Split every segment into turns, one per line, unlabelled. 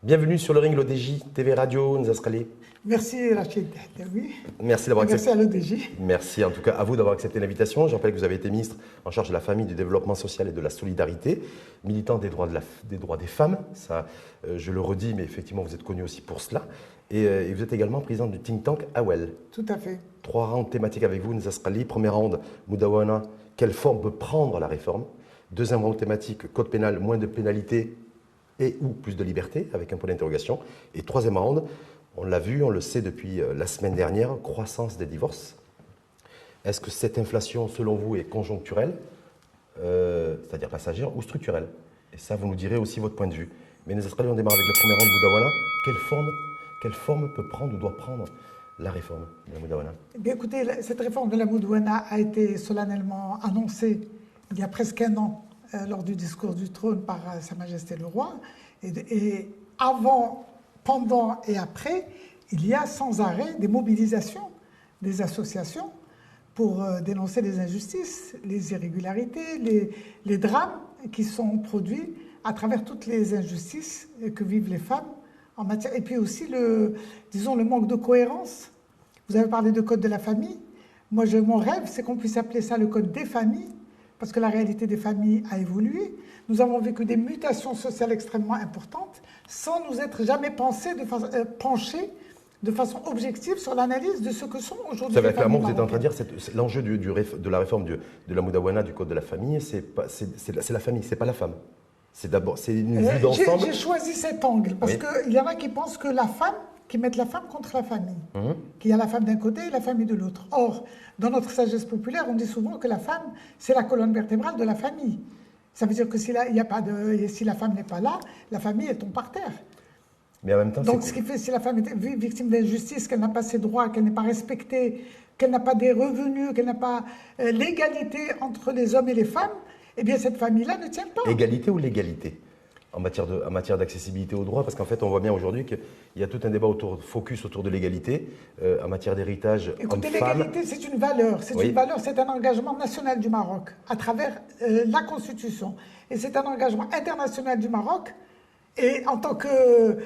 Bienvenue sur le ring, l'ODJ, TV Radio, Nzaskali.
Merci Rachid. Oui.
Merci d'avoir accepté.
Merci à l'ODJ.
Merci en tout cas à vous d'avoir accepté l'invitation. Je rappelle que vous avez été ministre en charge de la famille, du développement social et de la solidarité, militant des droits, des droits des femmes. Ça, je le redis, mais effectivement, vous êtes connu aussi pour cela. Et vous êtes également président du think tank AWEL.
Tout à fait.
3 rounds thématiques avec vous, Nzaskali. Première round, Moudawana, quelle forme peut prendre la réforme? Deuxième round thématique, code pénal, moins de pénalités et ou plus de liberté, avec un point d'interrogation. Et troisième round, on l'a vu, on le sait depuis la semaine dernière, croissance des divorces. Est-ce que cette inflation, selon vous, est conjoncturelle, c'est-à-dire passagère, ou structurelle? Et ça, vous nous direz aussi votre point de vue. Mais nous on démarre avec le premier round Moudawana. Quelle forme peut prendre ou doit prendre la réforme de la Moudawana?
Eh bien, écoutez, cette réforme de la Moudawana a été solennellement annoncée il y a presque un an lors du discours du trône par Sa Majesté le Roi. Et avant, pendant et après, il y a sans arrêt des mobilisations des associations pour dénoncer les injustices, les irrégularités, les drames qui sont produits à travers toutes les injustices que vivent les femmes en matière. Et puis aussi, disons, le manque de cohérence. Vous avez parlé de code de la famille. Moi, mon rêve, c'est qu'on puisse appeler ça le code des familles, parce que la réalité des familles a évolué. Nous avons vécu des mutations sociales extrêmement importantes sans nous être jamais penchés de façon objective sur l'analyse de ce que sont aujourd'hui les familles.
Clairement, vous êtes en train de dire que l'enjeu de la réforme de la Moudawana, du code de la famille, c'est la famille, c'est pas la femme. C'est une vue d'ensemble.
J'ai choisi cet angle parce qu'il y en a qui pensent que la femme, qui mettent la femme contre la famille, qu'il y a la femme d'un côté et la famille de l'autre. Or, dans notre sagesse populaire, on dit souvent que la femme, c'est la colonne vertébrale de la famille. Ça veut dire que si la femme n'est pas là, la famille, elle tombe par terre.
Mais en même temps,
donc, ce qui fait, si la femme est victime d'injustice, qu'elle n'a pas ses droits, qu'elle n'est pas respectée, qu'elle n'a pas des revenus, qu'elle n'a pas l'égalité entre les hommes et les femmes, eh bien, cette famille-là ne tient pas.
Égalité ou l'égalité en matière d'accessibilité aux droits? Parce qu'en fait, on voit bien aujourd'hui qu'il y a tout un débat focus autour de l'égalité en matière d'héritage homme-femme.
Écoutez, l'égalité, c'est une valeur. C'est une valeur, c'est un engagement national du Maroc à travers la Constitution. Et c'est un engagement international du Maroc. Et en tant que...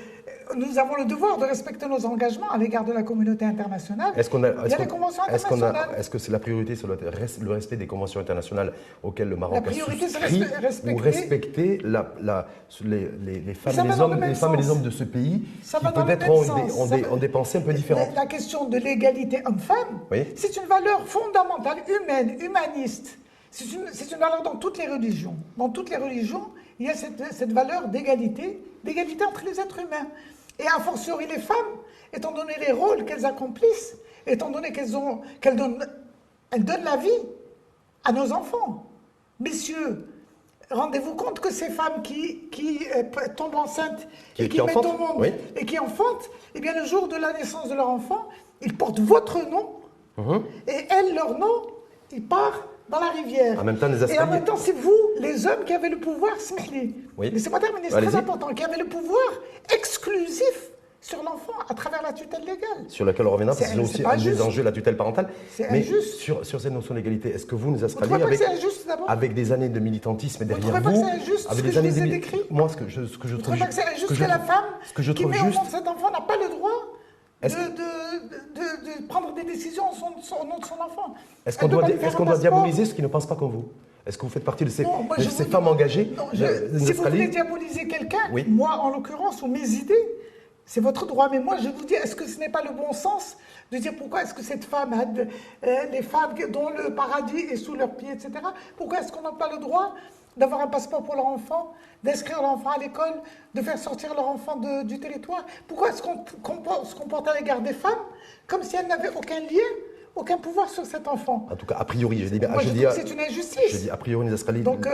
Nous avons le devoir de respecter nos engagements à l'égard de la communauté internationale. Il y a les conventions internationales.
Est-ce que c'est la priorité sur le respect des conventions internationales auxquelles le Maroc
a souscrit?
Ou respecter les femmes et les hommes de ce pays qui peut-être ont des pensées un peu différentes?
La question de l'égalité homme-femme, c'est une valeur fondamentale, humaine, humaniste. C'est une valeur dans toutes les religions. Dans toutes les religions, il y a cette valeur d'égalité entre les êtres humains. Et a fortiori les femmes, étant donné les rôles qu'elles accomplissent, étant donné qu'elles donnent la vie à nos enfants. Messieurs, rendez-vous compte que ces femmes qui tombent enceintes et qui mettent au monde et qui enfantent, eh bien le jour de la naissance de leur enfant, ils portent votre nom et elles, leur nom, ils partent dans la rivière.
En même temps,
et en même temps, c'est vous, les hommes, qui avez le pouvoir, laissez-moi terminer, c'est très important, qui avez le pouvoir exclusif sur l'enfant à travers la tutelle légale.
Sur laquelle on reviendra, parce que c'est aussi un des enjeux, la tutelle parentale.
C'est injuste.
Sur cette notion d'égalité, est-ce que vous nous inscrivez avec des années de militantisme derrière vous?
Vous trouvez pas que c'est injuste
avec
ce que je vous ai décrit?
Moi, ce que je trouve
juste... Vous trouvez pas que c'est injuste que la femme qui met au monde cet enfant n'a pas le droit de prendre des décisions au nom de son enfant?
Est-ce qu'on doit diaboliser ceux qui ne pensent pas comme vous? Est-ce que vous faites partie de ces femmes engagées?
Si vous voulez diaboliser quelqu'un, moi en l'occurrence, ou mes idées, c'est votre droit. Mais moi je vous dis, est-ce que ce n'est pas le bon sens de dire pourquoi est-ce que cette femme, les femmes dont le paradis est sous leurs pieds, etc., pourquoi est-ce qu'on n'a pas le droit d'avoir un passeport pour leur enfant, d'inscrire leur enfant à l'école, de faire sortir leur enfant du territoire? Pourquoi est-ce qu'on se comporte à l'égard des femmes comme si elles n'avaient aucun lien, aucun pouvoir sur cet enfant?
En tout cas, a priori, je dis
que c'est une injustice.
Je dis a priori, Nzaskali,
donc,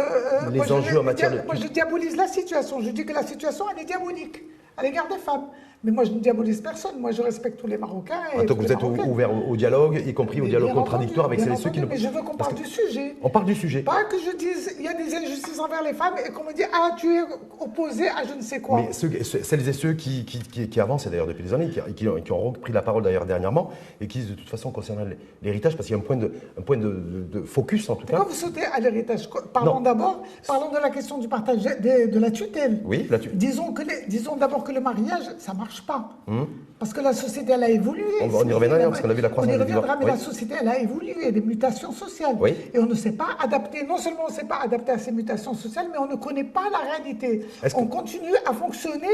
les enjeux en matière de...
Moi, je diabolise la situation. Je dis que la situation, elle est diabolique à l'égard des femmes. Mais moi, je ne diabolise personne. Moi, je respecte tous les Marocains. Et
Donc
tous
vous
les
êtes
Marocaines.
ouvert au dialogue, y compris au
Mais
dialogue
bien
contradictoire
entendu,
avec
bien
celles et ceux qui ne...
entendu, mais je veux qu'on parle du sujet.
On parle du sujet.
Pas que je dise il y a des injustices envers les femmes et qu'on me dit ah tu es opposé à je ne sais quoi.
Mais celles et ceux qui avancent, et d'ailleurs depuis des années, qui ont repris la parole d'ailleurs dernièrement, et qui disent de toute façon concernant l'héritage, parce qu'il y a un point de focus en tout cas.
Pourquoi vous sautez à l'héritage? Parlons d'abord, parlons de la question du partage de la tutelle.
Oui,
Disons d'abord que le mariage, ça ne marche pas. Parce que la société, elle a évolué.
On y reviendra parce qu'on a vu la croissance
des divorces. On y reviendra, mais
oui.
la société, elle a évolué, il y a des mutations sociales.
Oui.
Et on ne s'est pas adapté, non seulement on ne s'est pas adapté à ces mutations sociales, mais on ne connaît pas la réalité. On continue à fonctionner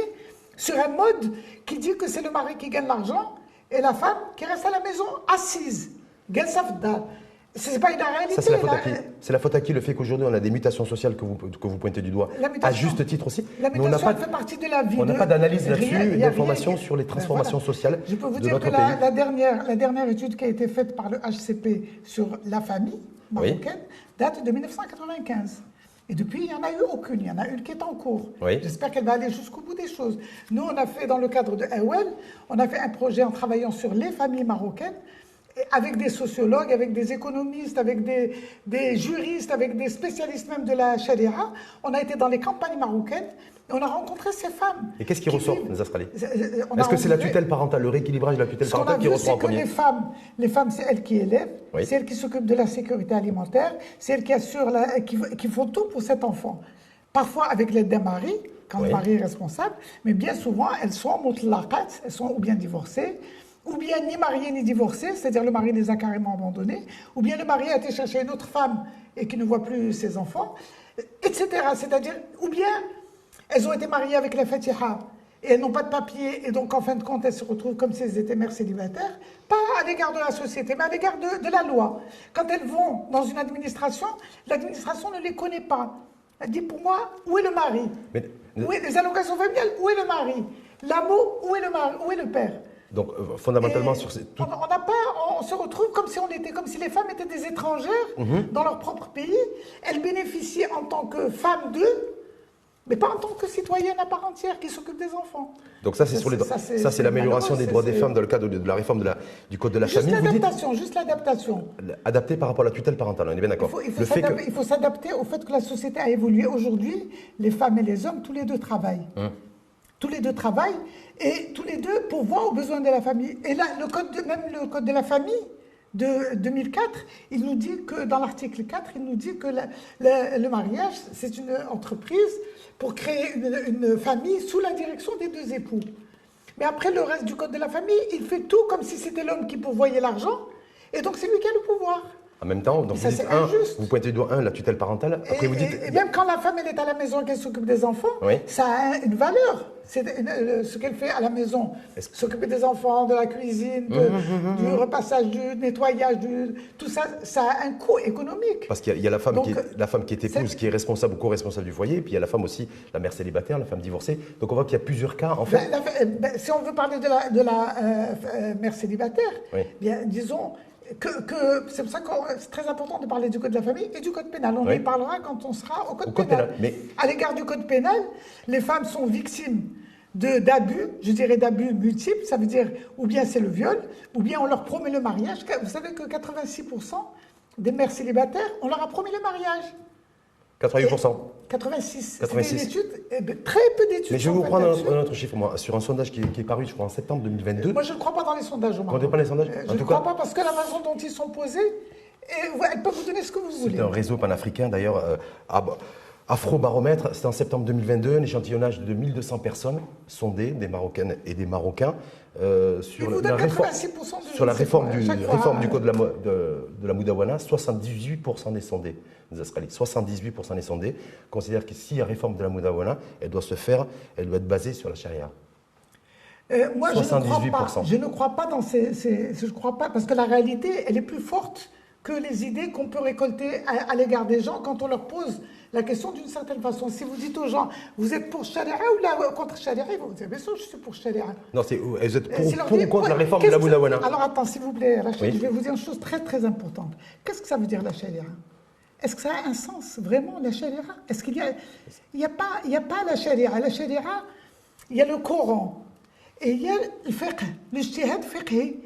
sur un mode qui dit que c'est le mari qui gagne l'argent et la femme qui reste à la maison assise. Ce n'est pas une réalité.
Ça, c'est la faute à qui le fait qu'aujourd'hui on a des mutations sociales que vous pointez du doigt, à juste titre aussi.
La mutation fait partie de la vie.
On n'a pas d'analyse là-dessus, d'informations sur les transformations sociales de notre pays.
Je peux vous dire que la dernière étude qui a été faite par le HCP sur la famille marocaine date de 1995. Et depuis, il n'y en a eu aucune. Il y en a une qui est en cours.
Oui.
J'espère qu'elle va aller jusqu'au bout des choses. Nous, on a fait, dans le cadre de EWEL, on a fait un projet en travaillant sur les familles marocaines, avec des sociologues, avec des économistes, avec des juristes, avec des spécialistes même de la charia. On a été dans les campagnes marocaines et on a rencontré ces femmes.
Et qu'est-ce qui ressort, Nazastrali? Est-ce que c'est la tutelle parentale, le rééquilibrage de la tutelle parentale qui ressort en premier?
Les femmes, c'est elles qui élèvent, c'est elles qui s'occupent de la sécurité alimentaire, c'est elles qui assurent, qui font tout pour cet enfant. Parfois avec l'aide d'un mari, quand le mari est responsable, mais bien souvent, elles sont mutlaqat, elles sont ou bien divorcées, ou bien ni mariées ni divorcées, c'est-à-dire le mari les a carrément abandonnées, ou bien le mari a été chercher une autre femme et qui ne voit plus ses enfants, etc. C'est-à-dire, ou bien elles ont été mariées avec la Fatiha et elles n'ont pas de papier, et donc en fin de compte, elles se retrouvent comme si elles étaient mères célibataires, pas à l'égard de la société, mais à l'égard de la loi. Quand elles vont dans une administration, l'administration ne les connaît pas. Elle dit, pour moi, où est le mari? Où est les allocations familiales? Où est le mari? L'amour, où est le mari? Où est le père?
Donc, fondamentalement,
on se retrouve comme si les femmes étaient des étrangères dans leur propre pays. Elles bénéficient en tant que femmes d'eux, mais pas en tant que citoyennes à part entière qui s'occupent des enfants.
Donc ça, c'est l'amélioration des droits des femmes dans le cadre de la réforme du Code de la famille.
Juste l'adaptation.
Adapté par rapport à la tutelle parentale, on est bien d'accord.
Il faut s'adapter au fait que la société a évolué. Aujourd'hui, les femmes et les hommes, tous les deux travaillent. Tous les deux travaillent et tous les deux pourvoient aux besoins de la famille. Et là, le code de la famille de 2004, il nous dit que, dans l'article 4, il nous dit que le mariage, c'est une entreprise pour créer une famille sous la direction des deux époux. Mais après, le reste du code de la famille, il fait tout comme si c'était l'homme qui pourvoyait l'argent, et donc c'est lui qui a le pouvoir.
En même temps, donc vous pointez du doigt, la tutelle parentale, après vous dites...
Et même quand la femme elle est à la maison et qu'elle s'occupe des enfants, ça a une valeur. Ce qu'elle fait à la maison, s'occuper des enfants, de la cuisine, du repassage, du nettoyage, tout ça, ça a un coût économique.
Parce qu'il y a la femme, qui est épouse, qui est responsable ou co-responsable du foyer, et puis il y a la femme aussi, la mère célibataire, la femme divorcée. Donc on voit qu'il y a plusieurs cas, en fait.
Si on veut parler de la mère célibataire, bien, disons... c'est pour ça que c'est très important de parler du code de la famille et du code pénal. On y parlera quand on sera au code pénal. Mais à l'égard du code pénal, les femmes sont victimes d'abus, je dirais d'abus multiples, ça veut dire ou bien c'est le viol, ou bien on leur promet le mariage. Vous savez que 86% des mères célibataires, on leur a promis le mariage.
88%.
86. C'est une étude, très peu d'études.
Mais je vais vous prendre un autre chiffre, moi, sur un sondage qui est paru, je crois, en septembre 2022.
Moi, je ne crois pas dans les sondages, Omar.
Vous ne croyez pas dans les sondages?
Je ne crois pas parce que la façon dont ils sont posés, elles peuvent vous donner ce que vous voulez.
C'est un réseau panafricain, d'ailleurs, Afrobaromètre, c'était en septembre 2022, un échantillonnage de 1200 personnes sondées, des Marocaines et des Marocains, sur la réforme du code de la Moudawana. 78% des sondés, 78% des sondés considèrent que si la réforme de la Moudawana, elle doit se faire, elle doit être basée sur la charia.
Moi, 78%. Je ne crois pas dans je crois pas, parce que la réalité, elle est plus forte que les idées qu'on peut récolter à l'égard des gens quand on leur pose la question d'une certaine façon. Si vous dites aux gens, vous êtes pour Sharia ou contre Sharia, ils vont vous dire, bien sûr, je suis pour Sharia.
Non, vous êtes pour ou contre la réforme de la Moudawana?
Alors attends, s'il vous plaît, je vais vous dire une chose très très importante. Qu'est-ce que ça veut dire la Sharia? Est-ce que ça a un sens, vraiment, la Sharia? Est-ce qu'il y a... Il n'y a pas la Sharia. La Sharia, il y a le Coran. Et il y a le fiqh, le ijtihad fiqhi.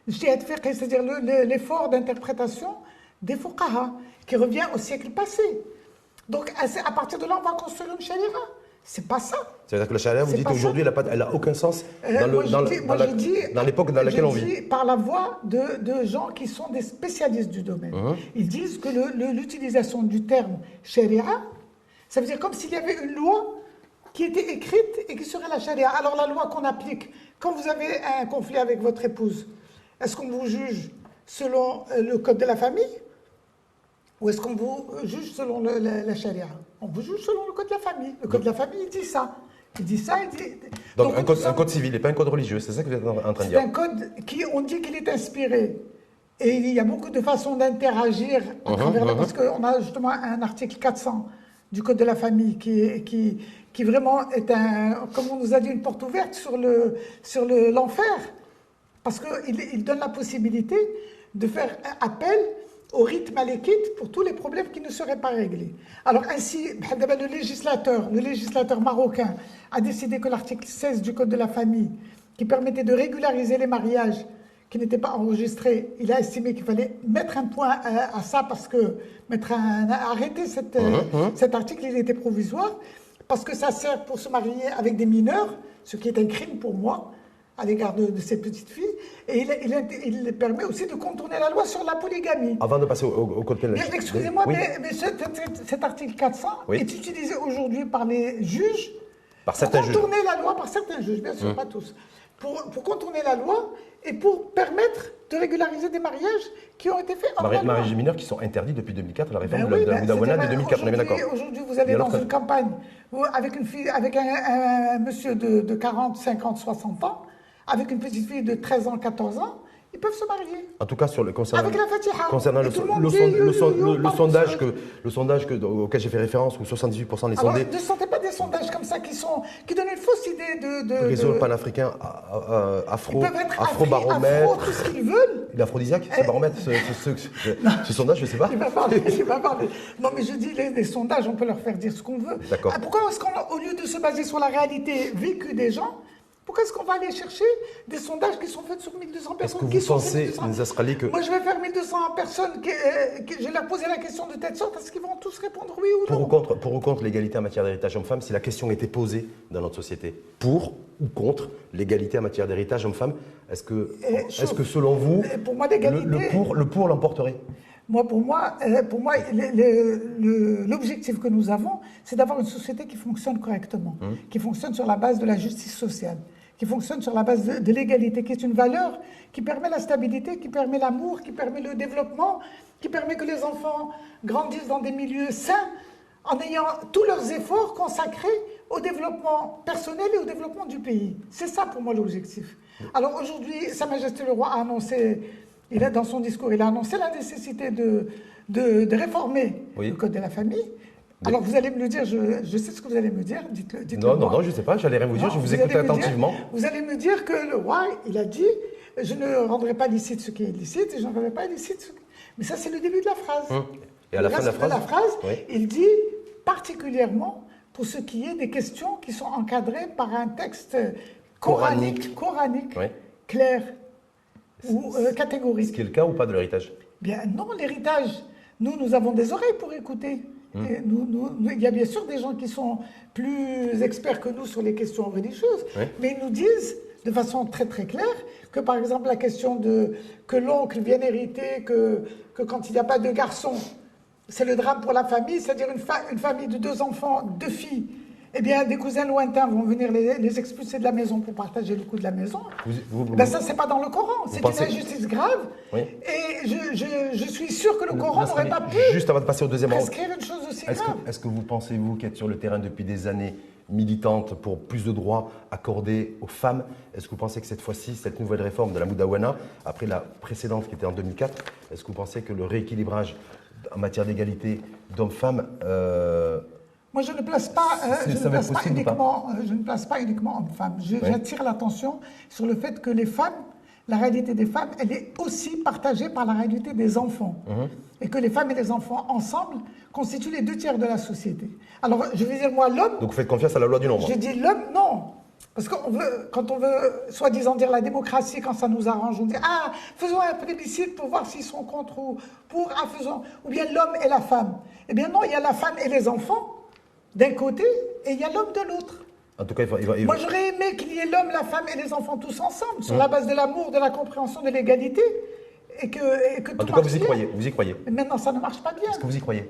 Le ijtihad fiqhi, c'est-à-dire l'effort d'interprétation des fuqaha, qui revient au siècle passé. Donc, à partir de là, on va construire une sharia. C'est pas ça.
C'est-à-dire que la charia, vous dites aujourd'hui, elle n'a aucun sens dans l'époque dans laquelle on vit.
Je dis par la voix de gens qui sont des spécialistes du domaine. Ils disent que l'utilisation du terme sharia, ça veut dire comme s'il y avait une loi qui était écrite et qui serait la charia. Alors la loi qu'on applique, quand vous avez un conflit avec votre épouse, est-ce qu'on vous juge selon le code de la famille ou est-ce qu'on vous juge selon la charia? On vous juge selon le code de la famille. Le code de la famille, il dit ça. Il dit ça, il dit...
Donc un code civil et pas un code religieux, c'est ça que vous êtes en train de dire?
C'est un code qui, on dit qu'il est inspiré. Et il y a beaucoup de façons d'interagir à travers parce qu'on a justement un article 400 du Code de la famille qui vraiment est comme on nous a dit, une porte ouverte sur l'enfer. Parce qu'il donne la possibilité de faire appel au rite malékite pour tous les problèmes qui ne seraient pas réglés. Alors ainsi, le législateur marocain a décidé que l'article 16 du Code de la famille, qui permettait de régulariser les mariages qui n'étaient pas enregistrés, il a estimé qu'il fallait mettre un point à ça parce que arrêter cet article, il était provisoire, parce que ça sert pour se marier avec des mineurs, ce qui est un crime pour moi, à l'égard de ces petites filles, et il permet aussi de contourner la loi sur la polygamie.
Avant de passer au code pénal.
Excusez-moi, oui. mais cet article 400 est utilisé aujourd'hui par les juges
pour contourner
la loi, par certains juges, bien sûr, pas tous, pour contourner la loi et pour permettre de régulariser des mariages qui ont été faits hors la loi.
Mariages mineurs qui sont interdits depuis 2004, la réforme de la Moudawana de 2004, on est bien d'accord.
Aujourd'hui, vous allez dans une campagne avec une fille, avec un monsieur de 40, 50, 60 ans, avec une petite fille de 13 ans, 14 ans, ils peuvent se marier.
En tout cas, concernant
avec la Fatiha.
Concernant le sondage auquel j'ai fait référence, où 78% des sondés...
Ne sentez pas des sondages comme ça qui donnent une fausse idée de
réseau panafricain, afro-baromètre...
Afro, tout ce qu'ils veulent.
L'aphrodisiaque, c'est baromètre, ce sondage, je ne sais pas.
Il va parler. Non, mais je dis, les sondages, on peut leur faire dire ce qu'on veut.
D'accord.
Pourquoi est-ce qu'au lieu de se baser sur la réalité vécue des gens, pourquoi est-ce qu'on va aller chercher des sondages qui sont faits sur 1200 personnes?
Est-ce que vous pensez, Nizas Khalli, que...
Moi, je vais faire 1200 personnes, je vais leur poser la question de telle sorte, est-ce qu'ils vont tous répondre oui ou non?
Pour ou contre l'égalité en matière d'héritage homme-femme, si la question était posée dans notre société, pour ou contre l'égalité en matière d'héritage homme-femme, est-ce que selon vous,
pour moi,
le pour l'emporterait?
Pour moi, l'objectif que nous avons, c'est d'avoir une société qui fonctionne correctement, qui fonctionne sur la base de la justice sociale, qui fonctionne sur la base de l'égalité, qui est une valeur qui permet la stabilité, qui permet l'amour, qui permet le développement, qui permet que les enfants grandissent dans des milieux sains, en ayant tous leurs efforts consacrés au développement personnel et au développement du pays. C'est ça pour moi l'objectif. Alors aujourd'hui, Sa Majesté le Roi a annoncé... dans son discours, il a annoncé la nécessité de réformer le Code de la famille. Alors vous allez me le dire, je sais ce que vous allez me dire, dites-le.
Non, je ne sais pas, j'allais rien vous dire, je vous écoute attentivement.
Vous allez me dire que le roi, il a dit, je ne rendrai pas licite ce qui est licite et je ne rendrai pas licite ce qui... Mais ça, c'est le début de la phrase.
Et à la fin de la phrase,
il dit particulièrement pour ce qui est des questions qui sont encadrées par un texte coranique clair. Ou catégorique.
Ce qui est le cas ou pas de l'héritage?
Bien non, l'héritage, nous avons des oreilles pour écouter. Et il y a bien sûr des gens qui sont plus experts que nous sur les questions religieuses, mais ils nous disent de façon très très claire que par exemple la question que l'oncle vienne hériter, que quand il n'y a pas de garçon, c'est le drame pour la famille, c'est-à-dire une famille de 2 enfants, 2 filles, eh bien, des cousins lointains vont venir les expulser de la maison pour partager le coût de la maison. Ça, c'est pas dans le Coran. C'est une injustice grave. Et je suis sûr que le Coran n'aurait pas pu
juste avant de passer au deuxième round,
prescrire une chose aussi grave.
Est-ce que vous pensez, vous, qui êtes sur le terrain depuis des années, militante pour plus de droits accordés aux femmes, est-ce que vous pensez que cette fois-ci, cette nouvelle réforme de la Moudawana, après la précédente qui était en 2004, est-ce que vous pensez que le rééquilibrage en matière d'égalité d'hommes-femmes...
Moi, je ne place pas, je ne place pas uniquement hommes-femmes. J'attire l'attention sur le fait que les femmes, la réalité des femmes, elle est aussi partagée par la réalité des enfants. Et que les femmes et les enfants, ensemble, constituent les 2 tiers de la société. Alors, je vais dire, moi, l'homme...
Donc, vous faites confiance à la loi du nombre?
Je dis l'homme, non. Parce que quand on veut, soi-disant, dire la démocratie, quand ça nous arrange, on dit « Ah, faisons un plébiscite pour voir s'ils sont contre ou pour, ah, faisons... » Ou bien l'homme et la femme. Eh bien non, il y a la femme et les enfants d'un côté, et il y a l'homme de l'autre.
En tout cas,
Moi, j'aurais aimé qu'il y ait l'homme, la femme et les enfants tous ensemble, sur la base de l'amour, de la compréhension, de l'égalité, et que
En tout cas, vous y croyez, vous y croyez.
Mais maintenant, ça ne marche pas bien.
Est-ce que vous y croyez?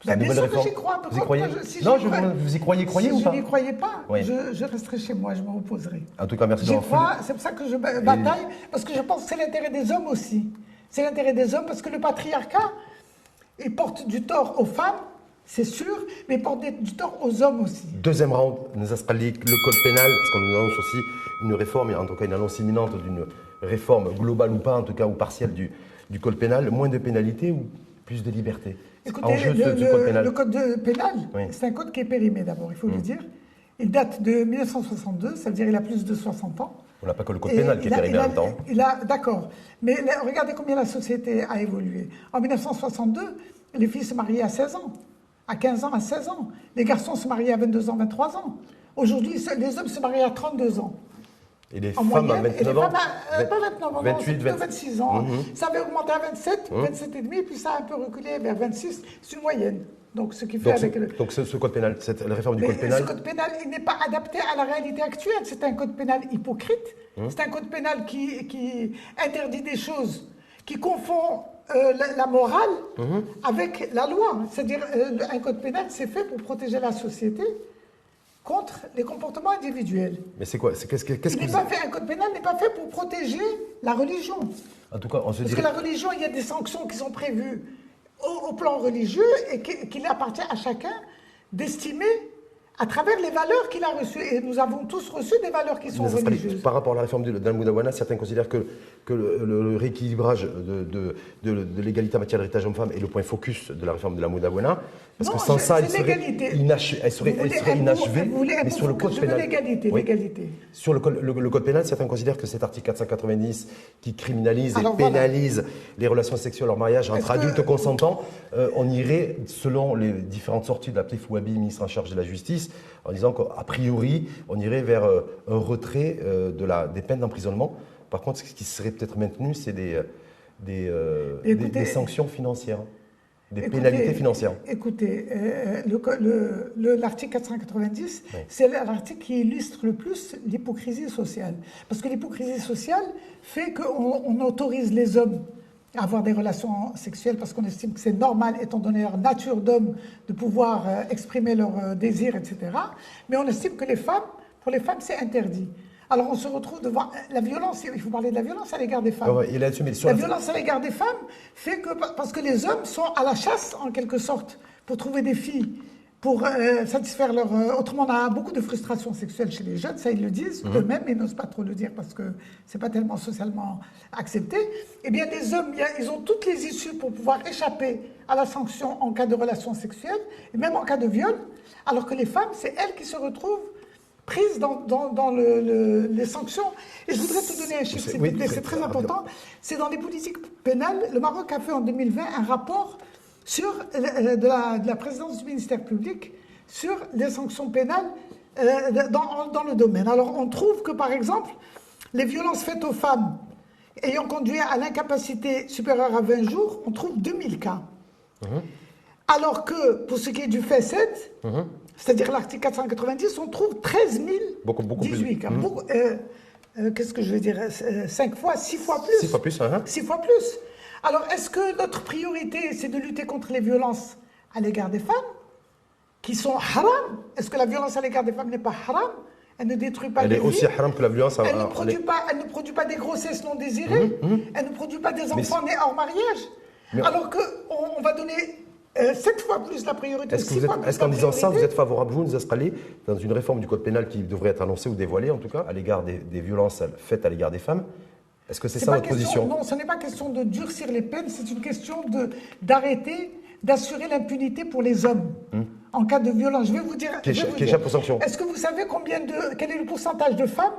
Bien sûr que j'y crois.
Vous y croyez?
Non,
vous y croyez ou
si
pas?
je n'y croyais pas,
Oui.
je resterai chez moi, je me reposerai.
En tout cas, merci
J'y
d'avoir fait.
crois, c'est pour ça que je bataille, parce que je pense que c'est l'intérêt des hommes aussi. C'est l'intérêt des hommes, parce que le patriarcat, il porte du tort aux femmes, c'est sûr, mais il porte du tort aux hommes aussi.
Deuxième round, nous allons parler le code pénal, parce qu'on nous annonce aussi une réforme, et en tout cas une annonce imminente d'une réforme globale ou pas, en tout cas ou partielle du code pénal. Moins de pénalités ou plus de liberté?
Écoutez, le code pénal, oui. C'est un code qui est périmé d'abord, il faut le dire. Il date de 1962, ça veut dire qu'il a plus de 60 ans.
On n'a pas que le code pénal qui est périmé en même temps.
D'accord, mais regardez combien la société a évolué. En 1962, les filles se mariaient à 16 ans. À 15 ans, à 16 ans. Les garçons se mariaient à 22 ans, 23 ans. Aujourd'hui, les hommes se marient à 32 ans.
Et les femmes à 29 ans
pas 29 ans,
28,
26 ans. Ça avait augmenté à 27, 27 et demi, puis ça a un peu reculé vers 26. C'est une moyenne. Donc, ce qui fait
donc ce code pénal, la réforme du code pénal.
Ce code pénal, il n'est pas adapté à la réalité actuelle. C'est un code pénal hypocrite. C'est un code pénal qui interdit des choses, qui confond la morale avec la loi. C'est-à-dire, un code pénal, c'est fait pour protéger la société contre les comportements individuels.
Mais c'est quoi?
Un code pénal n'est pas fait pour protéger la religion.
En tout cas,
Parce que la religion, il y a des sanctions qui sont prévues au plan religieux et qu'il appartient à chacun d'estimer à travers les valeurs qu'il a reçues. Et nous avons tous reçu des valeurs qui sont religieuses.
Par rapport à la réforme d'Al-Moudawana, certains considèrent que le rééquilibrage de l'égalité en matière d'héritage homme-femme est le point focus de la réforme de l'Al-Moudawana. Parce que sans ça, elle serait inachevée. Mais sur le code pénal.
L'égalité.
Sur le code pénal, certains considèrent que cet article 490 qui criminalise et pénalise les relations sexuelles hors mariage entre adultes consentants, on irait, selon les différentes sorties de la PIF Ouabi, ministre en charge de la justice, en disant qu'a priori, on irait vers un retrait des peines d'emprisonnement. Par contre, ce qui serait peut-être maintenu, c'est des sanctions financières. Pénalités financières.
Écoutez, l'article 490, c'est l'article qui illustre le plus l'hypocrisie sociale. Parce que l'hypocrisie sociale fait qu'on autorise les hommes à avoir des relations sexuelles parce qu'on estime que c'est normal, étant donné leur nature d'homme, de pouvoir exprimer leurs désirs, etc. Mais on estime que pour les femmes, c'est interdit. Alors on se retrouve devant la violence, il faut parler de la violence à l'égard des femmes. La violence à l'égard des femmes fait que, parce que les hommes sont à la chasse en quelque sorte pour trouver des filles, pour satisfaire leur... autrement, on a beaucoup de frustration sexuelle chez les jeunes, ça ils le disent eux-mêmes, ils n'osent pas trop le dire parce que c'est pas tellement socialement accepté. Eh bien les hommes, ils ont toutes les issues pour pouvoir échapper à la sanction en cas de relation sexuelle, et même en cas de viol, alors que les femmes, c'est elles qui se retrouvent prises dans les sanctions. Et je voudrais te donner un chiffre, s'il vous plaît, c'est très important. C'est dans les politiques pénales. Le Maroc a fait en 2020 un rapport de la présidence du ministère public sur les sanctions pénales dans le domaine. Alors on trouve que, par exemple, les violences faites aux femmes ayant conduit à l'incapacité supérieure à 20 jours, on trouve 2000 cas. Alors que, pour ce qui est du fait 7, c'est-à-dire l'article 490, on trouve 13 018 cas. Qu'est-ce que je veux dire 5 fois, 6 fois plus.
6 fois plus,
6 fois plus. Alors, est-ce que notre priorité, c'est de lutter contre les violences à l'égard des femmes, qui sont haram? Est-ce que la violence à l'égard des femmes n'est pas haram? Elle ne détruit pas
des vies. Elle est aussi haram que la violence
elle ne produit pas des grossesses non désirées. Elle ne produit pas des enfants nés hors mariage. Alors qu'on va donner 7 fois plus la priorité.
Est-ce qu'en disant ça, vous êtes favorable, vous, Nizasqali, dans une réforme du code pénal qui devrait être annoncée ou dévoilée, en tout cas, à l'égard des violences faites à l'égard des femmes? Est-ce que c'est ça votre position?
Non, ce n'est pas question de durcir les peines, c'est une question d'arrêter, d'assurer l'impunité pour les hommes en cas de violence. Je vais vous dire.
Qu'échappe aux sanctions.
Est-ce que vous savez quel est le pourcentage de femmes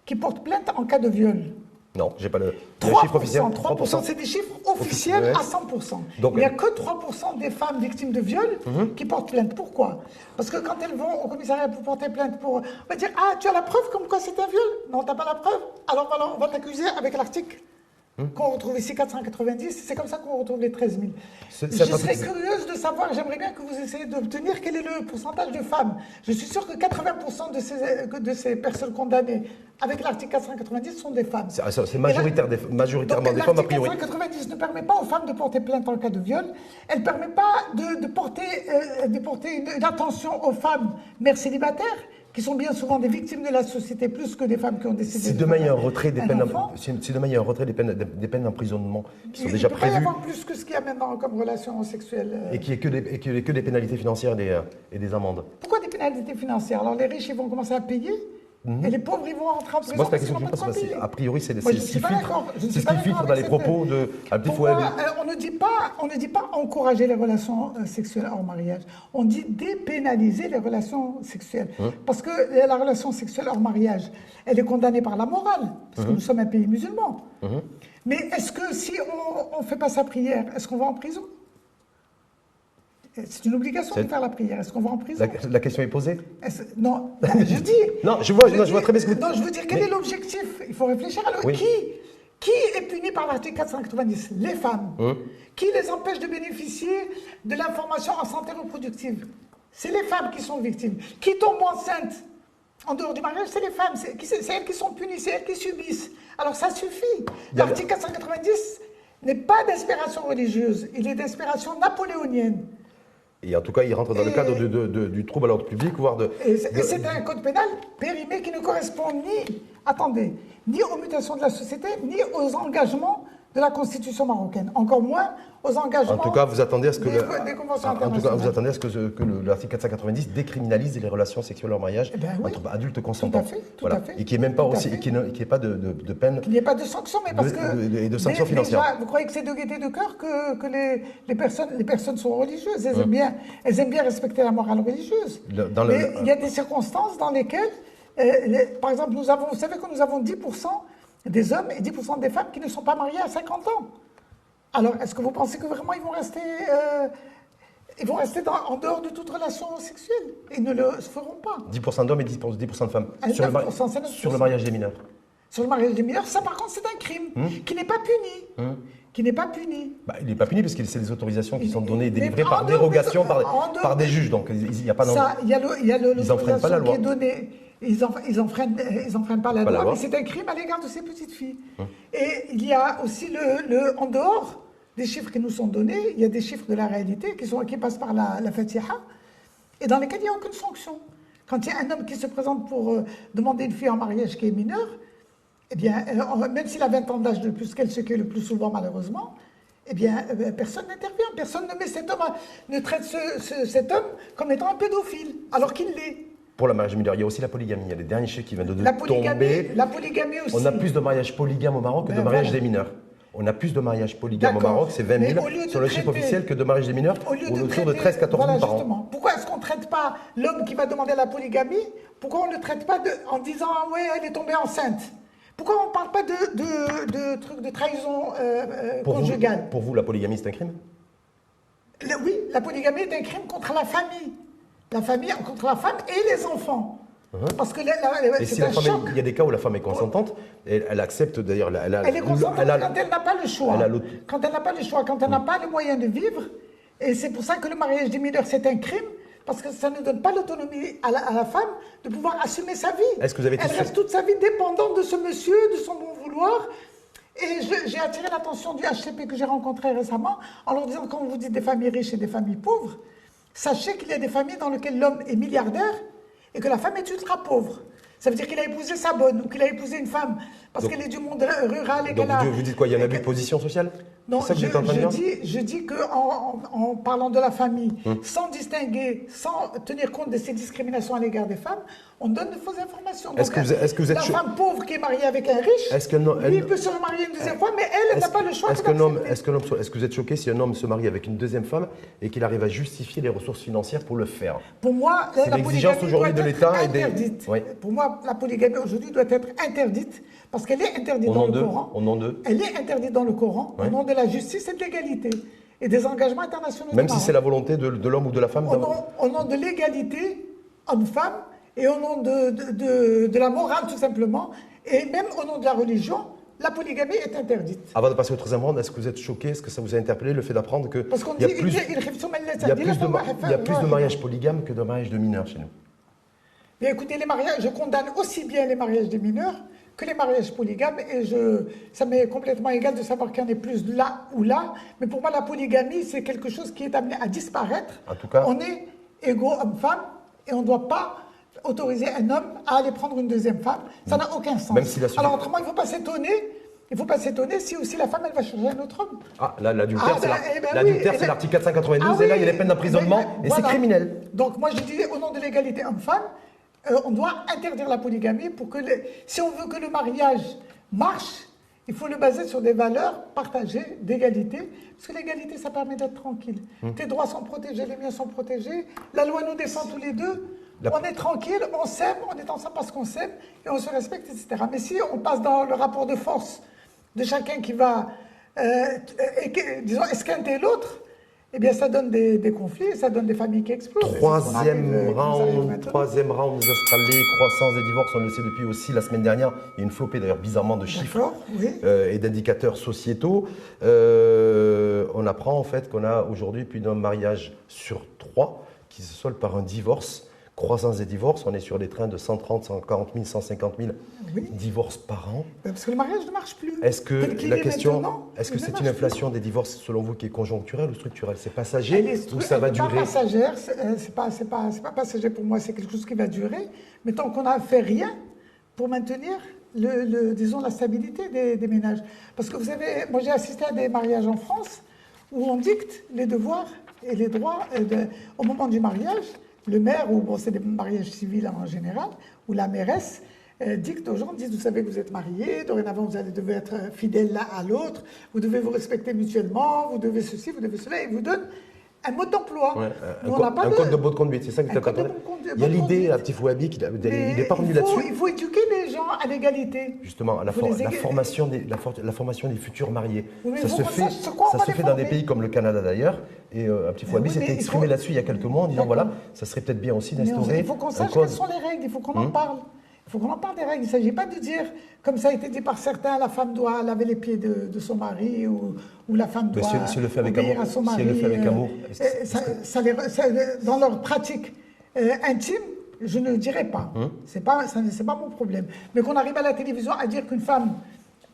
qui portent plainte en cas de viol?
Non, j'ai pas le
3%,
chiffre officiel.
3%, c'est des chiffres officiels
Ouais.
à 100%.
Donc,
il n'y a que 3% des femmes victimes de viol qui portent plainte. Pourquoi? Parce que quand elles vont au commissariat pour porter plainte, on va dire, ah, tu as la preuve comme quoi c'est un viol? Non, tu n'as pas la preuve. Alors voilà, on va t'accuser avec l'article qu'on retrouve ici, 490. C'est comme ça qu'on retrouve les 13 000. Je serais curieuse de savoir, j'aimerais bien que vous essayiez d'obtenir quel est le pourcentage de femmes. Je suis sûr que 80% de ces personnes condamnées avec l'article 490 sont des femmes.
C'est majoritairement des femmes, a priori.
L'article 490 ne permet pas aux femmes de porter plainte en cas de viol. Elle ne permet pas de porter une attention aux femmes mères célibataires, qui sont bien souvent des victimes de la société, plus que des femmes qui ont décidé
Si demain il y a un retrait des peines d'emprisonnement qui sont déjà prévues.
Il ne peut pas y avoir plus que ce qu'il y a maintenant comme relation sexuelle.
Et qu'il n'y ait que des pénalités financières et des amendes.
Pourquoi des pénalités financières? Alors les riches, ils vont commencer à payer, et les pauvres, ils vont rentrer en prison.
Moi, c'est la question que je me pose, parce que, a priori, c'est ce qui filtre dans les propos de...
On ne dit pas encourager les relations sexuelles hors mariage. On dit dépénaliser les relations sexuelles. Parce que la relation sexuelle hors mariage, elle est condamnée par la morale, parce que nous sommes un pays musulman. Mais est-ce que si on ne fait pas sa prière, est-ce qu'on va en prison? C'est une obligation de faire la prière. Est-ce qu'on va en prison?
La question est posée?
Non, je dis...
Non, je vois très bien ce que vous dites.
Non, je veux dire, quel est l'objectif? Il faut réfléchir à qui est puni par l'article 490? Les femmes. Qui les empêche de bénéficier de l'information en santé reproductive? C'est les femmes qui sont victimes. Qui tombent enceintes en dehors du mariage? C'est les femmes. C'est elles qui sont punies, c'est elles qui subissent. Alors ça suffit. L'article 490 n'est pas d'inspiration religieuse, il est d'inspiration napoléonienne.
Et en tout cas, il rentre dans le cadre du trouble à l'ordre public, voire de...
Et c'est un code pénal périmé qui ne correspond ni aux mutations de la société, ni aux engagements de la Constitution marocaine. Encore moins aux engagements...
En tout cas, vous attendez à ce que,
des conventions internationales.
l'article 490 décriminalise les relations sexuelles hors mariage entre adultes consentants.
Tout à fait.
Et qu'il n'y ait même pas pas de peine...
Qu'il n'y ait pas de sanctions, mais parce que...
Et de sanctions financières.
Déjà, vous croyez que c'est de gaieté de cœur que les personnes sont religieuses? Elles aiment bien respecter la morale religieuse. Mais il y a des circonstances dans lesquelles... par exemple, vous savez que nous avons 10% des hommes et 10% des femmes qui ne sont pas mariés à 50 ans. Alors, est-ce que vous pensez que vraiment ils vont rester en dehors de toute relation sexuelle? Ils ne le feront pas.
10% d'hommes et 10% de femmes.
9%,
sur le mariage des mineurs.
Sur le mariage des mineurs, ça par contre c'est un crime qui n'est pas puni. Qui n'est pas puni.
Il n'est pas puni parce que c'est des autorisations qui sont données et délivrées par dérogation par des juges. Donc il n'y a pas
il y a l'autorisation qui est donnée. Ils enfreignent pas la loi, mais c'est un crime à l'égard de ces petites filles. Et il y a aussi en dehors des chiffres qui nous sont donnés, il y a des chiffres de la réalité qui passent par la Fatiha et dans lesquels il n'y a aucune sanction. Quand il y a un homme qui se présente pour demander une fille en mariage qui est mineure, eh bien, même s'il a 20 ans d'âge de plus qu'elle, ce qui est le plus souvent malheureusement, eh bien, personne n'intervient, personne ne traite cet homme comme étant un pédophile, alors qu'il l'est.
Pour le mariage mineur, il y a aussi la polygamie. Il y a les derniers chiffres qui viennent de tomber.
La polygamie aussi.
On a plus de mariages polygames au Maroc que de mariages des mineurs. On a plus de mariages polygames au Maroc, c'est 20 000 sur le chiffre officiel, que de mariages des mineurs, autour de 13 14 000 par an.
Pourquoi est-ce qu'on ne traite pas l'homme qui va demander la polygamie? Pourquoi on ne le traite pas en disant « Ah ouais, elle est tombée enceinte » Pourquoi on ne parle pas de trahison conjugale?
Pour vous, la polygamie, c'est un crime?
Oui, la polygamie est un crime contre la famille. La famille contre la femme et les enfants. Parce que c'est un choc.
Il y a des cas où la femme est consentante, elle accepte d'ailleurs...
Elle est consentante quand elle n'a pas le choix. Quand elle n'a pas le choix, quand elle n'a pas le moyen de vivre. Et c'est pour ça que le mariage des mineurs, c'est un crime, parce que ça ne donne pas l'autonomie à la femme de pouvoir assumer sa vie. Elle reste toute sa vie dépendante de ce monsieur, de son bon vouloir. Et j'ai attiré l'attention du HCP que j'ai rencontré récemment, en leur disant, quand vous dites des familles riches et des familles pauvres, sachez qu'il y a des familles dans lesquelles l'homme est milliardaire et que la femme est ultra pauvre. Ça veut dire qu'il a épousé sa bonne ou qu'il a épousé une femme parce qu'elle est du monde rural et qu'elle a...
Vous dites quoi? Il y a un abus de position sociale?
Non, je dis qu'en parlant de la famille, sans distinguer, sans tenir compte de ces discriminations à l'égard des femmes, on donne de fausses informations.
Est-ce que vous êtes
la femme pauvre qui est mariée avec un riche, lui, il peut se remarier une deuxième fois, mais elle n'a pas le choix.
Est-ce que vous êtes choqué si un homme se marie avec une deuxième femme et qu'il arrive à justifier les ressources financières pour le faire?
Pour moi,
c'est l'exigence aujourd'hui de l'État et des...
Oui. Pour moi, la polygamie aujourd'hui doit être interdite parce qu'elle est interdite dans le Coran.
Au nom de...
Elle est interdite dans le Coran, au nom de la justice et de l'égalité et des engagements internationaux.
Même si c'est la volonté de l'homme ou de la femme.
Au nom de l'égalité homme-femme et au nom de la morale tout simplement, et même au nom de la religion, la polygamie est interdite.
Avant de passer au troisième round, est-ce que vous êtes choqué? Est-ce que ça vous a interpellé le fait d'apprendre que
parce qu'on dit il y a
plus de mariages polygames que de mariages de mineurs chez nous?
Bien, écoutez, les mariages, je condamne aussi bien les mariages des mineurs que les mariages polygames, et ça m'est complètement égal de savoir qu'il y en ait plus là ou là, mais pour moi la polygamie c'est quelque chose qui est amené à disparaître.
En tout cas,
on est égaux homme-femme et on ne doit pas autoriser un homme à aller prendre une deuxième femme, ça n'a aucun sens.
Même si
alors autrement, il ne faut pas s'étonner si aussi la femme elle va changer un autre homme.
Ah, là, l'adultère, c'est l'article 492, et là il y a les peines d'emprisonnement, et
voilà.
C'est criminel.
Donc moi je dis, au nom de l'égalité homme-femme, on doit interdire la polygamie pour que si on veut que le mariage marche, il faut le baser sur des valeurs partagées d'égalité, parce que l'égalité, ça permet d'être tranquille. Tes droits sont protégés, les miens sont protégés, la loi nous défend tous les deux, on est tranquille, on s'aime, on est ensemble parce qu'on s'aime, et on se respecte, etc. Mais si on passe dans le rapport de force de chacun qui va, disons, esquinter l'autre, eh bien, ça donne des conflits, ça donne des familles qui explosent.
Troisième round, Zastrali, croissance des divorces, on le sait depuis aussi la semaine dernière. Il y a une flopée d'ailleurs bizarrement de chiffres et d'indicateurs sociétaux. On apprend en fait qu'on a aujourd'hui plus d'un mariage sur 3 qui se solde par un divorce. Croissance des divorces, on est sur des trains de 130, 140 000, 150 000 divorces par an.
Parce que le mariage ne marche plus.
Est-ce que est-ce que c'est une inflation des divorces selon vous qui est conjoncturelle ou structurelle? C'est passager ou ça va durer?
C'est pas passagère, c'est pas passager pour moi, c'est quelque chose qui va durer. Mais tant qu'on n'a fait rien pour maintenir disons, la stabilité des ménages. Parce que vous savez, moi j'ai assisté à des mariages en France où on dicte les devoirs et les droits au moment du mariage. Le maire, ou bon, c'est des mariages civils en général, où la mairesse dicte aux gens, dit, vous savez que vous êtes mariés, dorénavant vous devez être fidèles l'un à l'autre, vous devez vous respecter mutuellement, vous devez ceci, vous devez cela, et vous donne un mode d'emploi.
Ouais, un code de bonne conduite, c'est ça que tu as compris. Il y a l'idée, à Petit Fouabi, il n'est pas revenu là-dessus.
Il faut éduquer les gens à l'égalité.
Justement, la formation des futurs mariés.
Oui,
ça se fait dans des pays comme le Canada d'ailleurs. Et un Petit Fouabi s'était exprimé là-dessus il y a quelques mois en disant voilà, ça serait peut-être bien aussi d'instaurer.
Il faut qu'on sache quelles sont les règles, il faut qu'on en parle. Il faut qu'on en parle des règles. Il ne s'agit pas de dire, comme ça a été dit par certains, la femme doit laver les pieds de son mari ou la femme doit obéir à son mari.
Si elle le fait avec amour.
Dans leur pratique intime, je ne dirais pas. C'est pas mon problème. Mais qu'on arrive à la télévision à dire qu'une femme...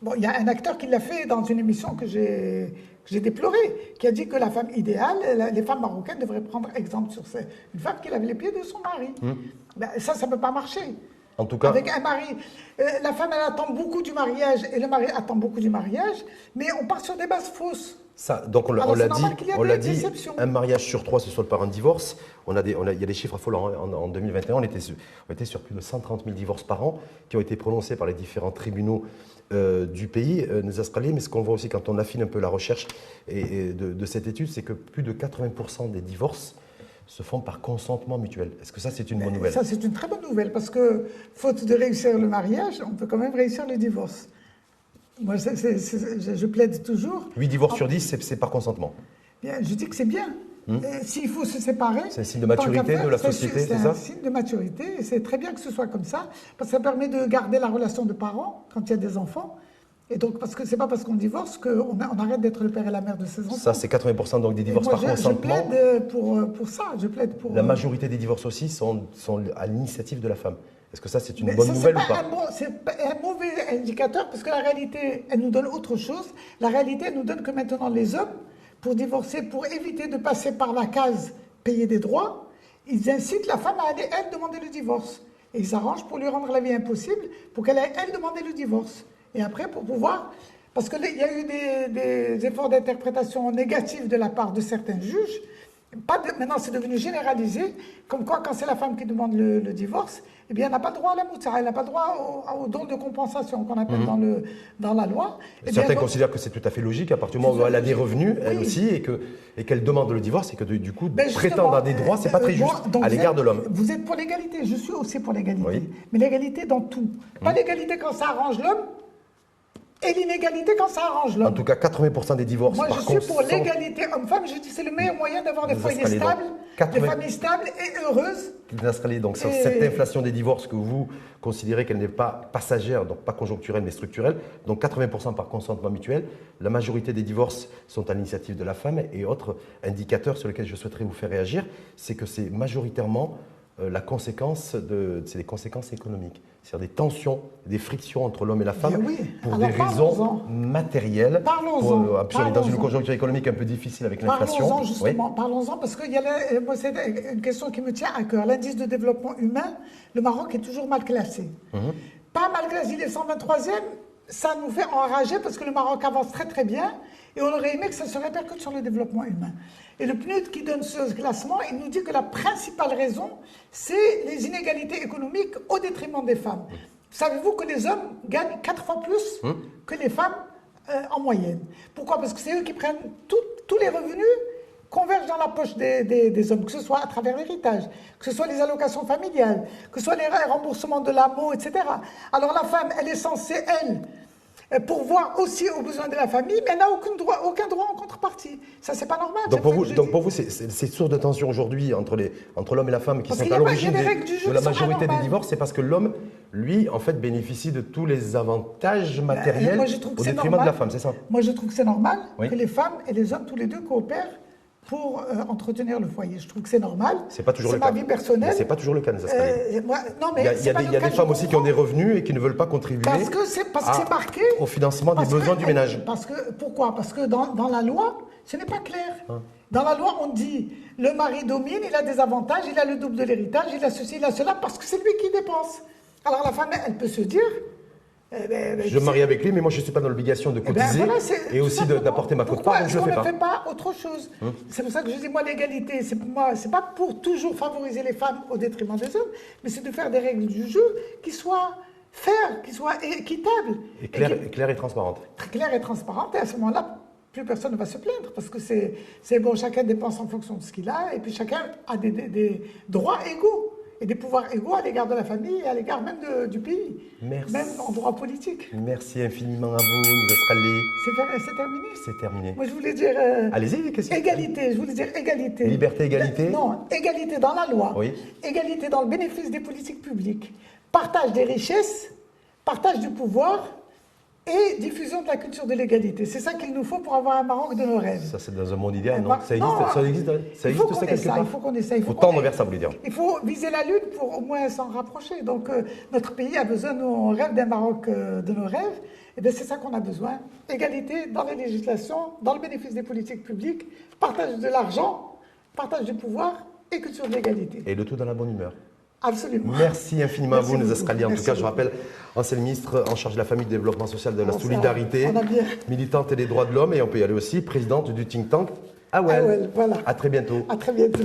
Bon, il y a un acteur qui l'a fait dans une émission que j'ai déplorée, qui a dit que la femme idéale, les femmes marocaines devraient prendre exemple sur une femme qui lave les pieds de son mari. Ben, ça ne peut pas marcher.
En tout cas,
avec un mari, la femme elle attend beaucoup du mariage et le mari attend beaucoup du mariage, mais on part sur des bases fausses.
Ça, donc on l'a dit, un mariage sur 3 se solde par un divorce. Il y a des chiffres affolants. En 2021, on était sur plus de 130 000 divorces par an qui ont été prononcés par les différents tribunaux du pays, Zastrali. Mais ce qu'on voit aussi quand on affine un peu la recherche de cette étude, c'est que plus de 80% des divorces se font par consentement mutuel. Est-ce que ça, c'est une bonne nouvelle?
Ça, c'est une très bonne nouvelle, parce que, faute de réussir le mariage, on peut quand même réussir le divorce. Moi, je plaide toujours...
8 divorces sur 10, c'est par consentement.
Bien, je dis que c'est bien. S'il faut se séparer...
C'est un signe de maturité de la société, c'est ça?
C'est un signe de maturité, et c'est très bien que ce soit comme ça, parce que ça permet de garder la relation de parents quand il y a des enfants. Et donc, parce que c'est pas parce qu'on divorce qu'on arrête d'être le père et la mère de ses enfants.
Ça, c'est 80% donc des divorces par consentement.
Je plaide pour ça.
La majorité des divorces aussi sont à l'initiative de la femme. Est-ce que ça, c'est une bonne nouvelle ou pas?
C'est un mauvais indicateur, parce que la réalité, elle nous donne autre chose. La réalité, elle nous donne que maintenant, les hommes, pour divorcer, pour éviter de passer par la case payer des droits, ils incitent la femme à aller, elle, demander le divorce. Et ils s'arrangent pour lui rendre la vie impossible, pour qu'elle aille, elle, demander le divorce. Et après, pour pouvoir... Parce qu'il y a eu des efforts d'interprétation négatifs de la part de certains juges Maintenant, c'est devenu généralisé, comme quoi, quand c'est la femme qui demande le divorce, eh bien, elle n'a pas droit à la moutsa, elle n'a pas droit au don de compensation qu'on appelle dans la loi. Eh
Certains
bien,
considèrent que c'est tout à fait logique, à partir du moment où elle a des revenus, elle aussi, et qu'elle demande le divorce, et que du coup, prétendre à des droits, c'est pas très juste à l'égard de l'homme.
Vous êtes pour l'égalité, je suis aussi pour l'égalité.
Oui.
Mais l'égalité dans tout. Pas l'égalité quand ça arrange l'homme, et l'inégalité quand ça arrange l'homme.
En tout cas, 80% des divorces,
Moi,
par
je
contre,
suis pour l'égalité homme-femme. Je dis que c'est le meilleur moyen d'avoir des foyers stables, des familles stables et heureuses.
Donc, sur cette inflation des divorces que vous considérez qu'elle n'est pas passagère, donc pas conjoncturelle, mais structurelle, donc 80% par consentement mutuel, la majorité des divorces sont à l'initiative de la femme. Et autre indicateur sur lequel je souhaiterais vous faire réagir, c'est que c'est majoritairement la conséquence c'est des conséquences économiques. C'est-à-dire des tensions, des frictions entre l'homme et la femme pour des raisons matérielles.
Parlons-en.
Dans une conjoncture économique un peu difficile avec l'inflation.
Parlons-en justement, parlons-en parce que moi, c'est une question qui me tient à cœur. L'indice de développement humain, le Maroc est toujours mal classé. Pas mal classé, il est 123e, ça nous fait enrager parce que le Maroc avance très très bien et on aurait aimé que ça se répercute sur le développement humain. Et le PNUD qui donne ce classement, il nous dit que la principale raison, c'est les inégalités économiques au détriment des femmes. Savez-vous que les hommes gagnent 4 fois plus que les femmes en moyenne? Pourquoi? Parce que c'est eux qui prennent tous les revenus convergent dans la poche des hommes, que ce soit à travers l'héritage, que ce soit les allocations familiales, que ce soit les remboursements de l'AMO, etc. Alors la femme, elle est censée, elle, pourvoir aussi aux besoins de la famille, mais elle n'a aucun droit en contrepartie. Ça, c'est pas normal.
Donc pour vous, c'est source de tension aujourd'hui entre l'homme et la femme qui sont à l'origine de la majorité des divorces, c'est parce que l'homme, lui, en fait, bénéficie de tous les avantages matériels au détriment de la femme, c'est ça?
Moi, je trouve que c'est normal que les femmes et les hommes, tous les deux, coopèrent pour entretenir le foyer. Je trouve que c'est normal.
C'est pas toujours le cas.
C'est ma vie personnelle.
C'est pas toujours le cas, Neza Sqali.
Non, mais
il y a des femmes aussi qui ont des revenus et qui ne veulent pas contribuer
parce que c'est marqué
au financement des besoins du ménage.
Pourquoi? Parce que dans la loi, ce n'est pas clair. Dans la loi, on dit le mari domine, il a des avantages, il a le double de l'héritage, il a ceci, il a cela, parce que c'est lui qui dépense. Alors la femme, elle peut se dire...
je me marie avec lui, mais moi je ne suis pas dans l'obligation de cotiser et aussi d'apporter ma quote-part, donc je ne le fais pas.
Pourquoi ne fait pas autre chose? C'est pour ça que je dis, moi, l'égalité, c'est pas pour toujours favoriser les femmes au détriment des hommes, mais c'est de faire des règles du jeu qui soient faires, qui soient équitables.
Et claires et transparentes.
Très claires et transparentes, et à ce moment-là, plus personne ne va se plaindre, parce que c'est bon, chacun dépense en fonction de ce qu'il a, et puis chacun a des droits égaux. Et des pouvoirs égaux à l'égard de la famille et à l'égard même du pays.
Merci.
Même en droit politique.
Merci infiniment à vous, Neza Sqali.
C'est terminé?
C'est terminé.
Moi, je voulais dire...
Allez-y, qu'est-ce que...
Égalité, je voulais dire égalité.
Liberté, égalité?
Non, égalité dans la loi.
Oui.
Égalité dans le bénéfice des politiques publiques. Partage des richesses, partage du pouvoir et diffusion de la culture de l'égalité. C'est ça qu'il nous faut pour avoir un Maroc de nos rêves.
Ça, c'est dans un monde idéal, non? Ça existe ça quelque part?
Il faut qu'on essaie.
Il faut tendre vers ça, vous voulez dire?
Il faut viser la Lune pour au moins s'en rapprocher. Donc, notre pays a besoin, nous, on rêve d'un Maroc de nos rêves. Et bien, c'est ça qu'on a besoin. Égalité dans les législations, dans le bénéfice des politiques publiques, partage de l'argent, partage du pouvoir et culture de l'égalité.
Et le tout dans la bonne humeur.
Absolument.
Merci infiniment à vous, Neza Sqali. En tout cas, je rappelle, ancienne ministre en charge de la famille, du développement social, de la solidarité, militante des droits de l'homme, et on peut y aller aussi, présidente du think tank Awel.
Voilà.
À très bientôt.
À très bientôt.